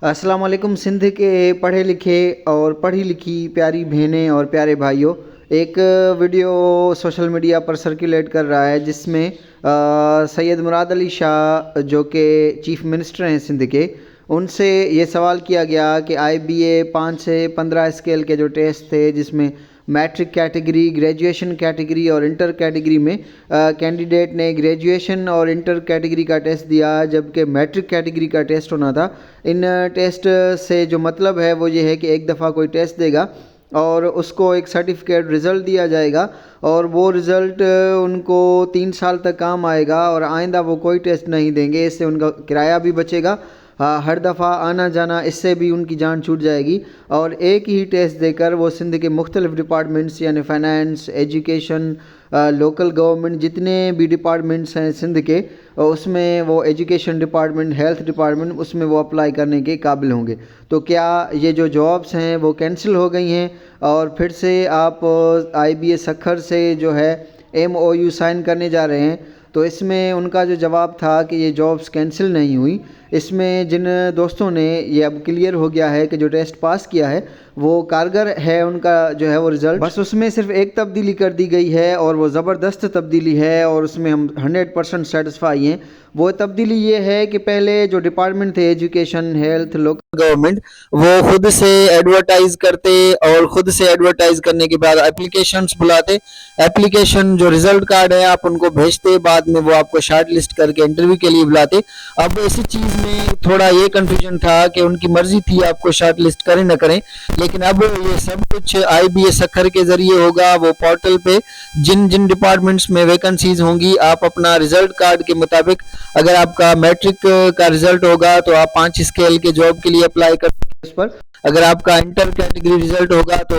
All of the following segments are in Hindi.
अस्सलाम वालेकुम। सिंध के पढ़े लिखे और पढ़ी लिखी प्यारी बहनें और प्यारे भाइयों, एक वीडियो सोशल मीडिया पर सर्कुलेट कर रहा है जिसमें सैयद मुराद अली शाह जो कि चीफ़ मिनिस्टर हैं सिंध के, उनसे ये सवाल किया गया कि IBA 5 से 15 स्केल के जो टेस्ट थे जिसमें मैट्रिक कैटेगरी, ग्रेजुएशन कैटेगरी और इंटर कैटेगरी में कैंडिडेट ने ग्रेजुएशन और इंटर कैटेगरी का टेस्ट दिया जबकि मैट्रिक कैटेगरी का टेस्ट होना था। इन टेस्ट से जो मतलब है वो ये है कि एक दफ़ा कोई टेस्ट देगा और उसको एक सर्टिफिकेट रिज़ल्ट दिया जाएगा और वो रिज़ल्ट उनको 3 साल तक काम आएगा और आइंदा वो कोई टेस्ट नहीं देंगे। इससे उनका किराया भी बचेगा, हर दफ़ा आना जाना, इससे भी उनकी जान छूट जाएगी। और एक ही टेस्ट देकर वो सिंध के मुख्तलिफ़ डिपार्टमेंट्स यानी फ़ाइनेंस, एजुकेशन, लोकल गवर्नमेंट जितने भी डिपार्टमेंट्स हैं सिंध के, उसमें वो एजुकेशन डिपार्टमेंट, हेल्थ डिपार्टमेंट, उसमें वो अप्लाई करने के काबिल होंगे। तो क्या ये जो जॉब्स हैं वो कैंसिल हो गई हैं और फिर से आप IBA सखर से जो है MOU साइन करने जा रहे हैं? तो इसमें उनका जो जवाब था कि ये जॉब्स कैंसिल नहीं हुई। इसमें जिन दोस्तों ने ये अब क्लियर हो गया है कि जो टेस्ट पास किया है वो कारगर है, उनका जो है वो रिज़ल्ट, बस उसमें सिर्फ एक तब्दीली कर दी गई है और वो ज़बरदस्त तब्दीली है और उसमें हम 100% सेटिस्फाई हैं। वो तब्दीली ये है कि पहले जो डिपार्टमेंट थे एजुकेशन, हेल्थ, लोकल गवर्नमेंट, वो खुद से एडवर्टाइज़ करते और ख़ुद से एडवर्टाइज़ करने के बाद एप्लीकेशंस बुलाते। एप्लीकेशन जो रिज़ल्ट कार्ड है आप उनको भेजते, बाद में वो आपको शार्ट लिस्ट करके इंटरव्यू के लिए बुलाते। अब इसी चीज़ में थोड़ा ये कन्फ्यूजन था कि उनकी मर्ज़ी थी आपको शार्ट लिस्ट करें ना करें, लेकिन अब ये सब कुछ IBA सखर के ज़रिए होगा। वो पोर्टल पे जिन जिन डिपार्टमेंट्स में वैकेंसीज होंगी आप अपना रिज़ल्ट कार्ड के मुताबिक, अगर आपका मैट्रिक का रिज़ल्ट होगा तो आप 5 स्केल के जॉब के लिए अप्लाई कर सकते हैं उस पर। अगर आपका इंटर कैटेगरी रिजल्ट होगा तो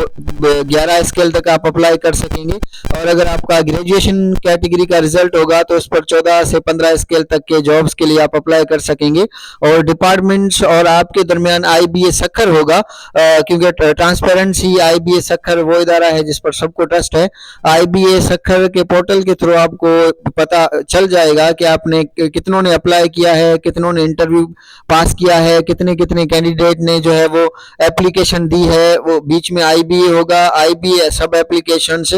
11 स्केल तक आप अप्लाई कर सकेंगे और अगर आपका ग्रेजुएशन कैटेगरी का रिजल्ट होगा तो उस पर 14 से 15 स्केल तक के जॉब्स के लिए आप अप्लाई कर सकेंगे। और डिपार्टमेंट्स और आपके दरमियान IBA सखर होगा, क्योंकि ट्रांसपेरेंसी, IBA सखर वो इदारा है जिस पर सबको ट्रस्ट है। IBA सखर के पोर्टल के थ्रू आपको पता चल जाएगा कि आपने कितनों ने अप्लाई किया है, कितनों ने इंटरव्यू पास किया है, कितने कितने कैंडिडेट ने जो है वो एप्लीकेशन दी है। वो बीच में IBA होगा, IBA सब एप्लीकेशंस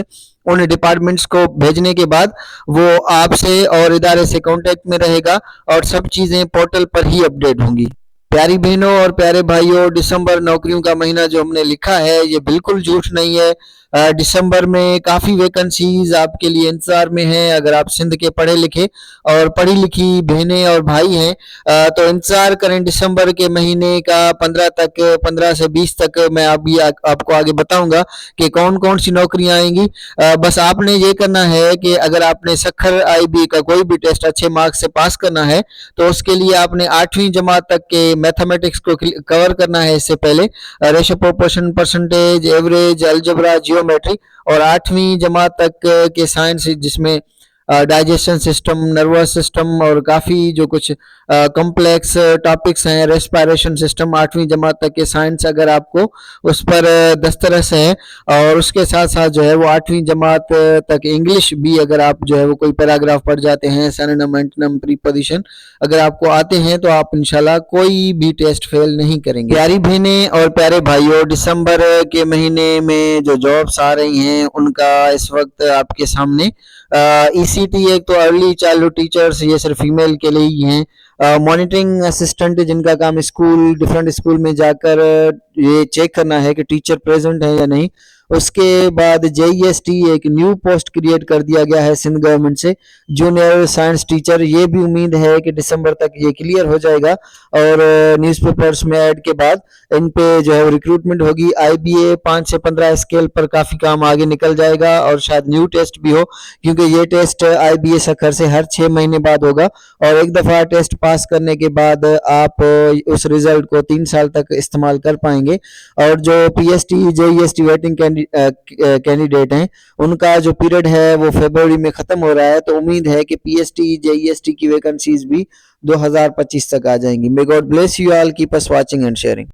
उन डिपार्टमेंट्स को भेजने के बाद वो आपसे और इदारे से कांटेक्ट में रहेगा और सब चीज़ें पोर्टल पर ही अपडेट होंगी। प्यारी बहनों और प्यारे भाइयों, दिसंबर नौकरियों का महीना जो हमने लिखा है ये बिल्कुल झूठ नहीं है। दिसंबर में काफ़ी वैकेंसीज आपके लिए इंतज़ार में हैं। अगर आप सिंध के पढ़े लिखे और पढ़ी लिखी बहनें और भाई हैं तो इंतज़ार करें दिसंबर के महीने का 15 से 20 तक। मैं अभी आपको आगे बताऊंगा कि कौन कौन सी नौकरियां आएंगी। बस आपने ये करना है कि अगर आपने सखर IBA का कोई भी टेस्ट अच्छे मार्क्स से पास करना है तो उसके लिए आपने 8वीं जमात तक के मैथमेटिक्स को कवर करना है। इससे पहले ratio, proportion, percentage, average, algebra, geometry और 8वीं जमात तक के साइंस जिसमें डाइजेशन सिस्टम, नर्वस सिस्टम और काफ़ी जो कुछ कॉम्प्लेक्स टॉपिक्स हैं, रेस्पिरेशन सिस्टम, 8वीं जमात तक के साइंस अगर आपको उस पर दस्तरस है और उसके साथ साथ जो है वो 8वीं जमात तक इंग्लिश भी, अगर आप जो है वो कोई पैराग्राफ पढ़ जाते हैं, सिनोनिम, एंटोनिम, प्रीपोजिशन अगर आपको आते हैं तो आप इंशाल्लाह कोई भी टेस्ट फेल नहीं करेंगे। प्यारी बहनें और प्यारे भाइयों, दिसंबर के महीने में जो जॉब्स आ रही हैं उनका इस वक्त आपके सामने ECT, एक तो अर्ली चाइल्डहुड टीचर्स, ये सिर्फ फीमेल के लिए ही हैं। मॉनिटरिंग असिस्टेंट जिनका काम स्कूल, डिफरेंट स्कूल में जाकर ये चेक करना है कि टीचर प्रेजेंट है या नहीं। उसके बाद JEST, एक न्यू पोस्ट क्रिएट कर दिया गया है सिंध गवर्नमेंट से, जूनियर साइंस टीचर। ये भी उम्मीद है कि दिसंबर तक ये क्लियर हो जाएगा और न्यूज़पेपर्स में ऐड के बाद इन पे जो है रिक्रूटमेंट होगी। IBA 5 से 15 स्केल पर काफ़ी काम आगे निकल जाएगा और शायद न्यू टेस्ट भी हो, क्योंकि ये टेस्ट IBA सखर से हर 6 महीने बाद होगा और एक दफ़ा टेस्ट पास करने के बाद आप उस रिज़ल्ट को 3 साल तक इस्तेमाल कर पाएंगे। और जो PST, JEST वेटिंग कैंडिडेट हैं उनका जो पीरियड है वो फरवरी में ख़त्म हो रहा है, तो उम्मीद है कि PST, JEST की वैकेंसीज भी 2025 तक आ जाएंगी। May God bless you all, keep us watching and sharing.